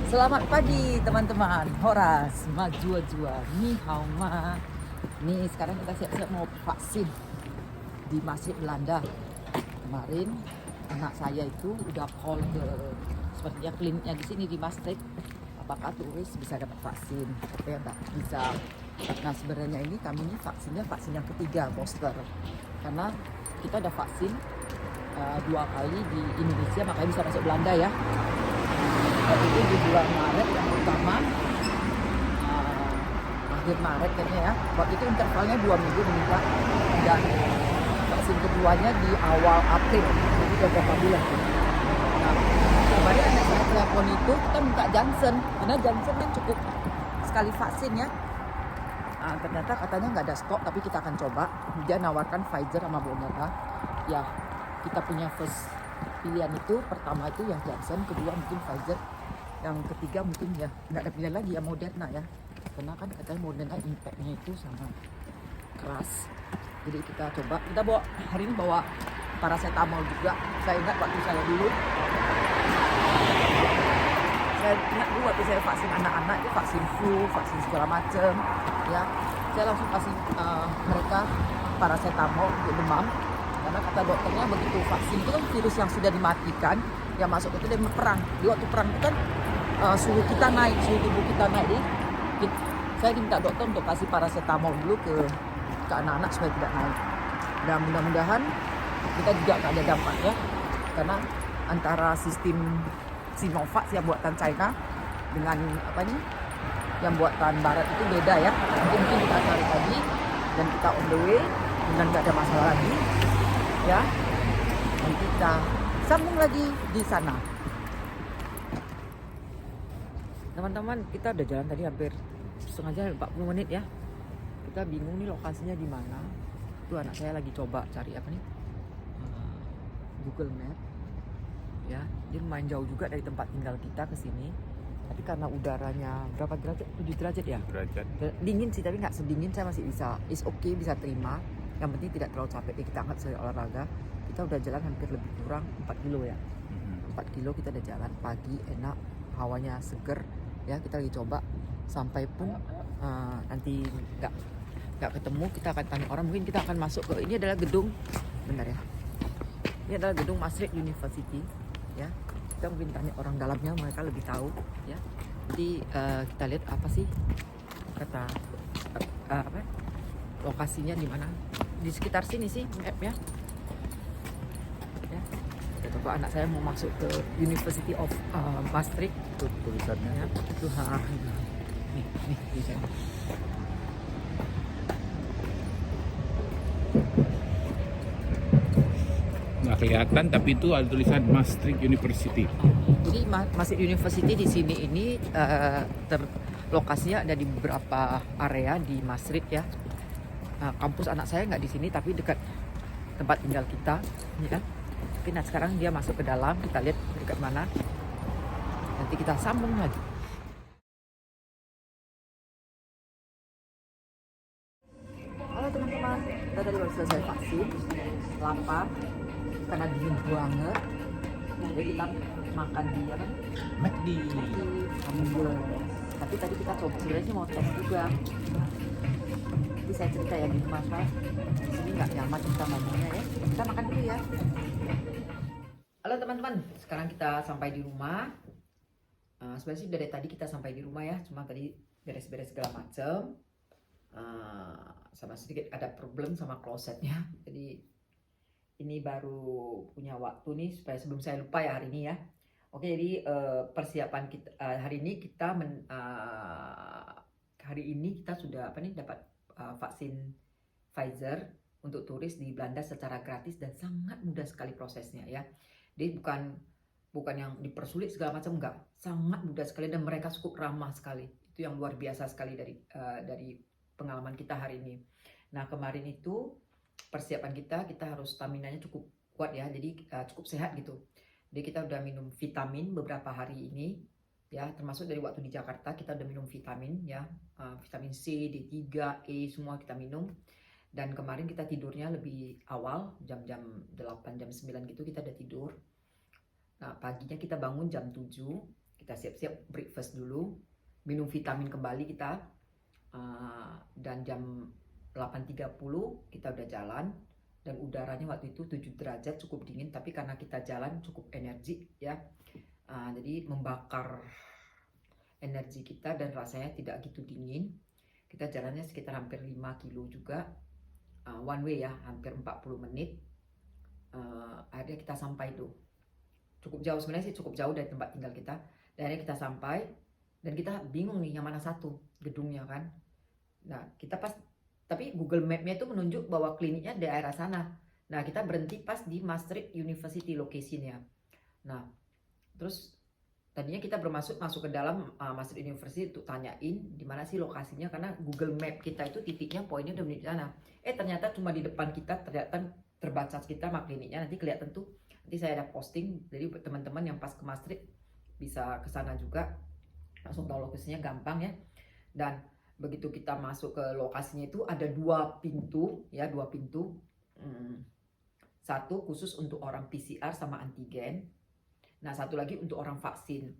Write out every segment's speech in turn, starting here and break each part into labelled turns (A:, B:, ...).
A: Selamat pagi teman-teman. Horas, majua-jua, ni hao ma. Nih sekarang kita siap-siap mau vaksin di Masjid Belanda. Kemarin anak saya itu udah call ke sepertinya kliniknya di sini di Maastricht. Apakah turis bisa dapat vaksin? Katanya nggak bisa. Nah sebenarnya ini kami ini vaksinnya vaksin yang ketiga booster. Karena kita ada vaksin 2 kali di Indonesia, makanya bisa masuk Belanda ya. Waktu itu di bulan Maret yang pertama, akhir Maret kayaknya ya. Waktu itu intervalnya 2 minggu meningkat, dan vaksin keduanya di awal April, jadi udah berapa bulan. Nah, kemarin anak saya telepon itu kita minta Johnson, karena Johnson kan cukup sekali vaksin ya. Ternyata katanya nggak ada stok, tapi kita akan coba. Dia nawarkan Pfizer sama Moderna. Ya, kita punya first pilihan itu, pertama itu yang Johnson, kedua mungkin Pfizer, yang ketiga mungkin ya nggak ada pilihan lagi ya Moderna ya, karena kan katanya Moderna impactnya itu sangat keras. Jadi kita coba, kita bawa hari ini bawa paracetamol juga. Saya ingat waktu saya dulu waktu saya vaksin anak-anak itu vaksin flu, vaksin segala macam ya, saya langsung kasih mereka paracetamol untuk demam, karena kata dokternya begitu vaksin itu kan virus yang sudah dimatikan yang masuk itu dia perang. Di waktu perang itu kan suhu kita naik, suhu tubuh kita naik. Jadi saya diminta dokter untuk kasih paracetamol dulu ke anak-anak supaya tidak naik. Dan mudah-mudahan kita juga nggak ada dampaknya, karena antara sistem Sinovac yang buatan China dengan apa nih yang buatan Barat itu beda ya. Mungkin kita cari lagi dan kita on the way dan nggak ada masalah lagi ya. Nanti kita sambung lagi di sana. Teman-teman, kita udah jalan tadi hampir setengah jam, 40 menit ya. Kita bingung nih lokasinya di mana. Tuh anak saya lagi coba cari apa nih, Google Map ya. Dia lumayan jauh juga dari tempat tinggal kita ke sini. Tapi karena udaranya berapa derajat? 7 derajat ya?
B: Derajat.
A: Dingin sih, tapi nggak sedingin, saya masih bisa, is okay, bisa terima. Yang penting tidak terlalu capek. Kita angkat sebagai olahraga. Kita udah jalan hampir lebih kurang 4 kilo ya. 4 kilo kita udah jalan pagi, enak, hawanya seger ya. Kita lagi coba sampai pun nanti nggak ketemu, kita akan tanya orang. Mungkin kita akan masuk ke, ini adalah gedung, bentar ya, ini adalah gedung Maastricht University ya. Kita mungkin tanya orang dalamnya, mereka lebih tahu ya. Jadi kita lihat apa sih kata apa lokasinya di mana, di sekitar sini sih mapnya ya. Kita coba, anak saya mau masuk ke University of Maastricht.
B: Tuh tulisannya
A: ya. Tuh, nih tulisannya.
B: nggak kelihatan, tapi itu ada tulisan Maastricht University.
A: Jadi Maastricht University di sini ini lokasinya ada di beberapa area di Maastricht ya. Kampus anak saya nggak di sini, tapi dekat tempat tinggal kita ya. Oke, nah sekarang dia masuk ke dalam, kita lihat dekat mana. Nanti kita sambung lagi. Halo teman-teman, kita tadi baru selesai vaksin, lapar karena dingin banget. Jadi kita makan di apa?
B: McD.
A: Hamburger. Tapi tadi kita coba, sebenarnya mau tes juga. Nanti saya cerita ya di rumah saya. Di sini nggak nyaman kita ngomongnya ya. Kita makan dulu ya. Halo teman-teman, sekarang kita sampai di rumah. Sebenarnya sih dari tadi kita sampai di rumah ya, cuma tadi beres-beres segala macam. Sama sedikit ada problem sama klosetnya. Jadi ini baru punya waktu nih supaya sebelum saya lupa ya hari ini ya. Oke, jadi persiapan kita hari ini kita hari ini kita sudah apa nih dapat vaksin Pfizer untuk turis di Belanda secara gratis dan sangat mudah sekali prosesnya ya. Jadi bukan yang dipersulit segala macam, enggak, sangat mudah sekali dan mereka cukup ramah sekali. Itu yang luar biasa sekali dari pengalaman kita hari ini. Nah kemarin itu persiapan kita harus staminanya cukup kuat ya, jadi cukup sehat gitu. Jadi kita udah minum vitamin beberapa hari ini ya, termasuk dari waktu di Jakarta kita udah minum vitamin ya, vitamin C, D3, E semua kita minum. Dan kemarin kita tidurnya lebih awal, jam 8, jam 9 gitu kita udah tidur. Nah paginya kita bangun jam 7 kita siap-siap breakfast dulu, minum vitamin kembali kita, dan jam 8.30 kita udah jalan, dan udaranya waktu itu 7 derajat, cukup dingin, tapi karena kita jalan cukup energi ya, jadi membakar energi kita dan rasanya tidak gitu dingin. Kita jalannya sekitar hampir 5 kilo juga, one way ya, hampir 40 menit. Akhirnya kita sampai tuh, cukup jauh sebenarnya sih, cukup jauh dari tempat tinggal kita. Dan akhirnya kita sampai, dan kita bingung nih yang mana satu gedungnya kan. Nah kita tapi Google Map-nya itu menunjuk bahwa kliniknya di daerah sana. Nah kita berhenti pas di Maastricht University location-nya. Nah terus tadinya kita masuk ke dalam Maastricht University untuk tanyain di mana sih lokasinya, karena Google Map kita itu titiknya, poinnya udah di sana. Ternyata cuma di depan kita, ternyata terbaca kita sama kliniknya. Nanti kelihatan tuh, nanti saya ada posting, jadi teman-teman yang pas ke Maastricht bisa ke sana juga, langsung tahu lokasinya, gampang ya. Dan begitu kita masuk ke lokasinya itu ada 2 pintu ya, 2 pintu. Satu khusus untuk orang PCR sama antigen. Nah satu lagi untuk orang vaksin.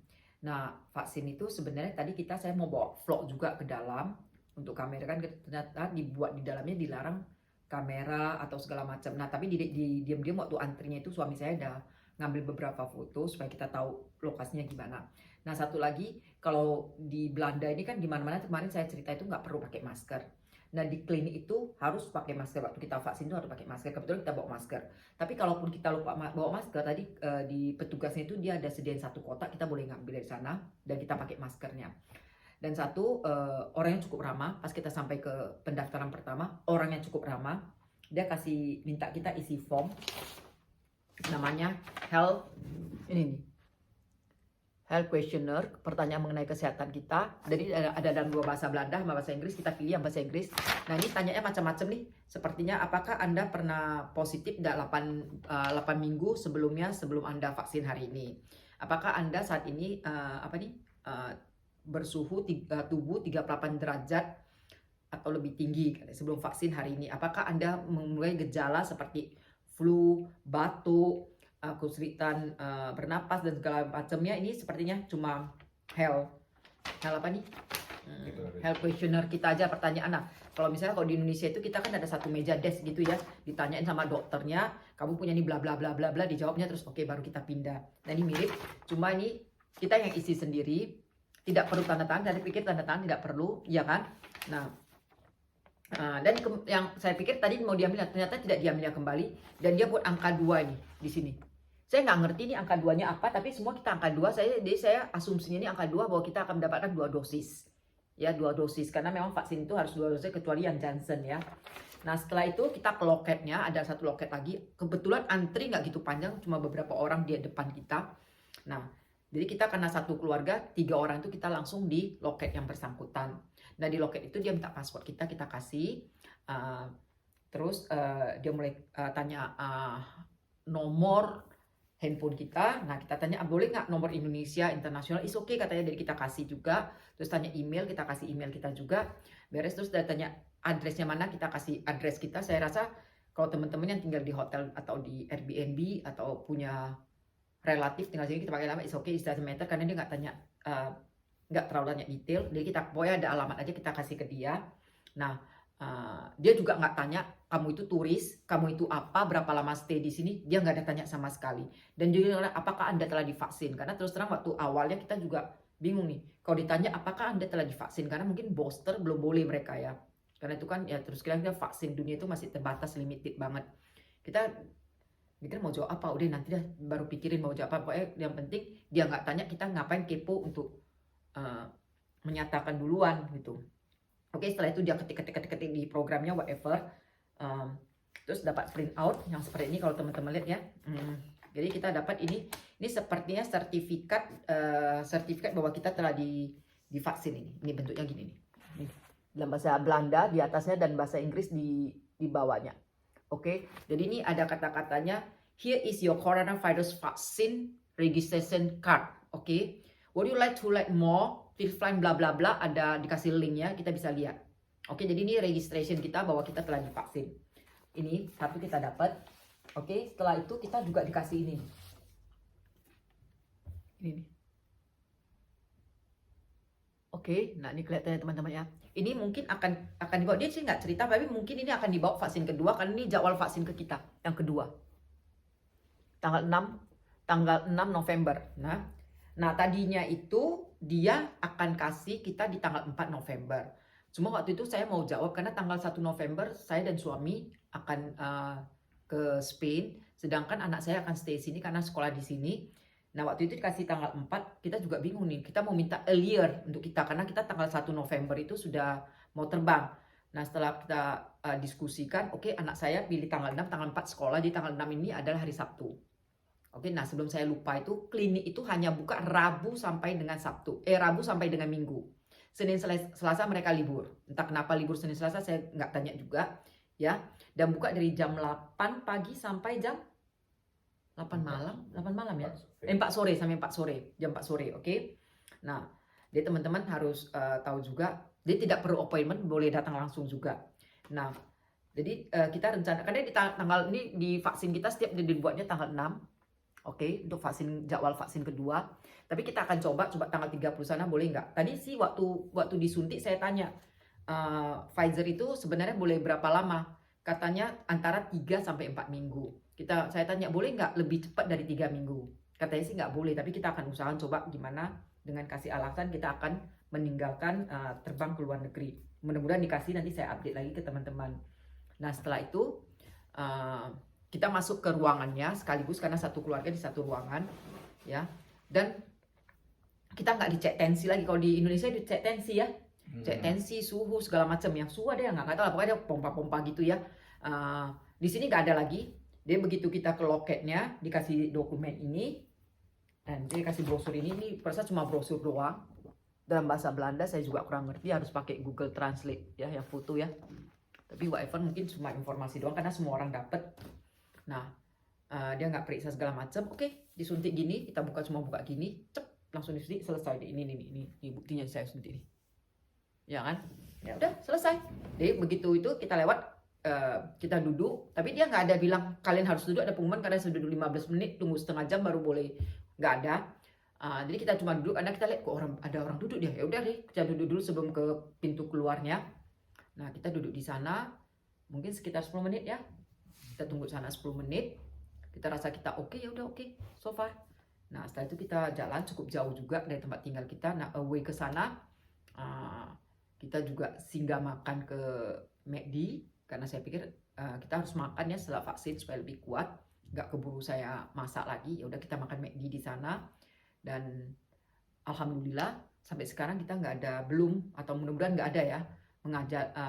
A: Nah vaksin itu sebenarnya tadi saya mau bawa vlog juga ke dalam untuk kamera kan, ternyata dibuat di dalamnya dilarang kamera atau segala macam. Nah tapi di diam-diam waktu antrinya itu suami saya udah ngambil beberapa foto supaya kita tahu lokasinya gimana. Nah satu lagi, kalau di Belanda ini kan di mana-mana kemarin saya cerita itu nggak perlu pakai masker. Nah di klinik itu harus pakai masker, waktu kita vaksin itu harus pakai masker. Kebetulan kita bawa masker. Tapi kalaupun kita lupa bawa masker, tadi di petugasnya itu dia ada sediain 1 kotak, kita boleh ngambil dari sana dan kita pakai maskernya. Dan satu, orang yang cukup ramah. Pas kita sampai ke pendaftaran pertama, orang yang cukup ramah. Dia minta kita isi form, namanya health questionnaire, pertanyaan mengenai kesehatan kita. Jadi ada dalam 2 bahasa, Belanda sama bahasa Inggris. Kita pilih yang bahasa Inggris. Nah ini tanyanya macam-macam nih. Sepertinya apakah Anda pernah positif 8 minggu sebelumnya, sebelum Anda vaksin hari ini? Apakah Anda saat ini bersuhu tubuh 38 derajat atau lebih tinggi sebelum vaksin hari ini? Apakah Anda memulai gejala seperti flu, batuk, kesulitan bernapas dan segala macamnya? Ini sepertinya cuma health questionnaire kita aja, pertanyaan. Nah kalau misalnya di Indonesia itu kita kan ada 1 meja desk gitu ya, ditanyain sama dokternya, kamu punya ini bla bla bla bla bla, dijawabnya terus oke, baru kita pindah. Nah ini mirip, cuma ini kita yang isi sendiri, tidak perlu tanda tangan. Saya pikir tanda tangan tidak perlu, ya kan? Nah dan yang saya pikir tadi mau diambil, ternyata tidak diambilnya kembali, dan dia buat angka 2 ini di sini. Saya nggak ngerti ini angka 2-nya apa, tapi semua kita angka 2. Jadi saya asumsinya ini angka 2, bahwa kita akan mendapatkan 2 dosis. Ya 2 dosis, karena memang vaksin itu harus 2 dosis kecuali yang Johnson ya. Nah setelah itu kita ke loketnya, ada 1 loket lagi. Kebetulan antri nggak gitu panjang, cuma beberapa orang di depan kita. Nah jadi kita karena 1 keluarga 3 orang itu kita langsung di loket yang bersangkutan. Nah di loket itu dia minta paspor kita kasih. Terus dia mulai tanya nomor handphone kita. Nah kita tanya boleh nggak nomor Indonesia internasional, is okay katanya, dari kita kasih juga. Terus tanya email, kita kasih email kita juga, beres. Terus dia tanya addressnya mana, kita kasih address kita. Saya rasa kalau teman-teman yang tinggal di hotel atau di Airbnb atau punya relatif tinggal sini, kita pakai alamat, is okay, it doesn't matter, karena dia nggak tanya, nggak terlalu tanya detail. Jadi kita pokoknya ada alamat aja, kita kasih ke dia. Nah dia juga nggak tanya kamu itu turis, kamu itu apa, berapa lama stay di sini, dia nggak ada tanya sama sekali. Dan juga apakah Anda telah divaksin, karena terus terang waktu awalnya kita juga bingung nih kalau ditanya apakah Anda telah divaksin, karena mungkin booster belum boleh mereka ya, karena itu kan ya terus kita vaksin dunia itu masih terbatas, limited banget. Kita mikir mau jawab apa, udah nanti dah baru pikirin mau jawab apa. Pokoknya yang penting dia nggak tanya, kita ngapain kepo untuk menyatakan duluan gitu. Oke, setelah itu dia ketik di programnya whatever, terus dapat print out yang seperti ini kalau teman-teman lihat ya. Jadi kita dapat ini sepertinya sertifikat bahwa kita telah divaksin ini. Ini bentuknya gini nih. Dalam bahasa Belanda di atasnya dan bahasa Inggris di bawahnya. Oke, jadi ini ada kata-katanya, here is your coronavirus vaccine registration card. Oke, would you like to learn more? Feel free bla bla bla, ada dikasih linknya, kita bisa lihat. Oke, jadi ini registration kita bahwa kita telah divaksin. Ini satu kita dapat. Oke, setelah itu kita juga dikasih ini nih. Oke, nah ini kelihatannya teman-teman ya. Ini mungkin akan dibawa, dia sih nggak cerita, tapi mungkin ini akan dibawa vaksin kedua karena ini jadwal vaksin ke kita yang kedua. Tanggal 6 November. Nah, tadinya itu dia akan kasih kita di tanggal 4 November. Cuma waktu itu saya mau jawab karena tanggal 1 November saya dan suami akan ke Spain, sedangkan anak saya akan stay sini karena sekolah di sini. Nah, waktu itu dikasih tanggal 4, kita juga bingung nih. Kita mau minta earlier untuk kita karena kita tanggal 1 November itu sudah mau terbang. Nah, setelah kita diskusikan, oke, anak saya pilih tanggal 6, tanggal 4 sekolah, jadi tanggal 6 ini adalah hari Sabtu. Oke, nah sebelum saya lupa itu, klinik itu hanya buka Rabu sampai dengan Rabu sampai dengan Minggu. Senin Selasa mereka libur. Entah kenapa libur Senin Selasa, saya nggak tanya juga, ya. Dan buka dari jam 8 pagi sampai jam 8 malam ya. 4 sore sampai 4 sore, jam 4 sore, oke. Nah, jadi teman-teman harus tahu juga, dia tidak perlu appointment, boleh datang langsung juga. Nah, jadi kita rencana, karena di tanggal ini di vaksin kita setiap dibuatnya tanggal 6. Oke, untuk jadwal vaksin kedua. Tapi kita akan coba tanggal 30 sana boleh nggak? Tadi sih waktu disuntik saya tanya, Pfizer itu sebenarnya boleh berapa lama? Katanya antara 3 sampai 4 minggu. Saya tanya, boleh nggak lebih cepat dari 3 minggu? Katanya sih nggak boleh, tapi kita akan usahakan coba gimana dengan kasih alasan kita akan meninggalkan terbang ke luar negeri. Mudah-mudahan dikasih, nanti saya update lagi ke teman-teman. Nah, setelah itu kita masuk ke ruangannya sekaligus karena satu keluarga di satu ruangan, ya. Dan kita nggak dicek tensi lagi. Kalau di Indonesia dicek tensi ya, cek tensi, suhu segala macam. Yang suhu ada yang nggak tahu lah, pokoknya ada pompa-pompa gitu ya. Di sini nggak ada lagi. Dia begitu kita ke loketnya dikasih dokumen ini dan dia kasih brosur ini perasa cuma brosur doang dalam bahasa Belanda. Saya juga kurang ngerti, harus pakai Google Translate ya, yang foto ya. Tapi whatever, mungkin cuma informasi doang karena semua orang dapat. Nah, dia nggak periksa segala macam. Oke, disuntik gini, kita cuma buka gini, cep, langsung disuntik, selesai. Ini buktinya saya suntik ini. Ya kan? Ya udah, selesai. Jadi begitu itu kita lewat, kita duduk, tapi dia nggak ada bilang kalian harus duduk, ada pengumuman karena sudah duduk 15 menit, tunggu setengah jam baru boleh. Nggak ada. Jadi kita cuma duduk, karena kita lihat kok ada orang duduk dia. Ya udah deh, kita duduk dulu sebelum ke pintu keluarnya. Nah, kita duduk di sana mungkin sekitar 10 menit ya. Kita tunggu sana 10 menit. Kita rasa kita oke, ya udah oke, so far. Nah, setelah itu kita jalan cukup jauh juga dari tempat tinggal kita. Nah, away ke sana, kita juga singgah makan ke McD karena saya pikir kita harus makan ya setelah vaksin supaya lebih kuat. Nggak keburu saya masak lagi. Ya udah kita makan McD di sana. Dan alhamdulillah sampai sekarang kita nggak ada, belum, atau mudah-mudahan nggak ada ya,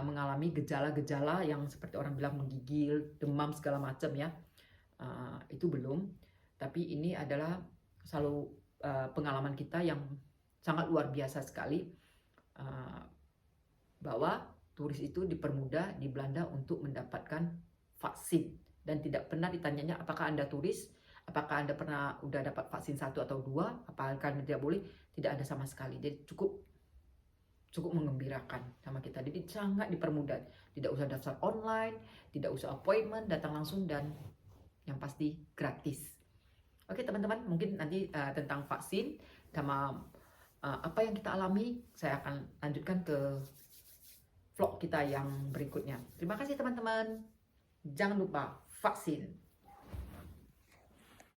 A: mengalami gejala-gejala yang seperti orang bilang menggigil, demam segala macam ya. Itu belum. Tapi ini adalah selalu pengalaman kita yang sangat luar biasa sekali, bahwa turis itu dipermudah di Belanda untuk mendapatkan vaksin dan tidak pernah ditanyanya apakah Anda turis, apakah Anda pernah udah dapat vaksin 1 atau 2, apakah Anda tidak boleh, tidak ada sama sekali. Jadi cukup mengembirakan sama kita. Jadi sangat dipermudah. Tidak usah daftar online, tidak usah appointment, datang langsung, dan yang pasti gratis. Oke teman-teman, mungkin nanti tentang vaksin sama apa yang kita alami, saya akan lanjutkan ke vlog kita yang berikutnya. Terima kasih teman-teman. Jangan lupa vaksin.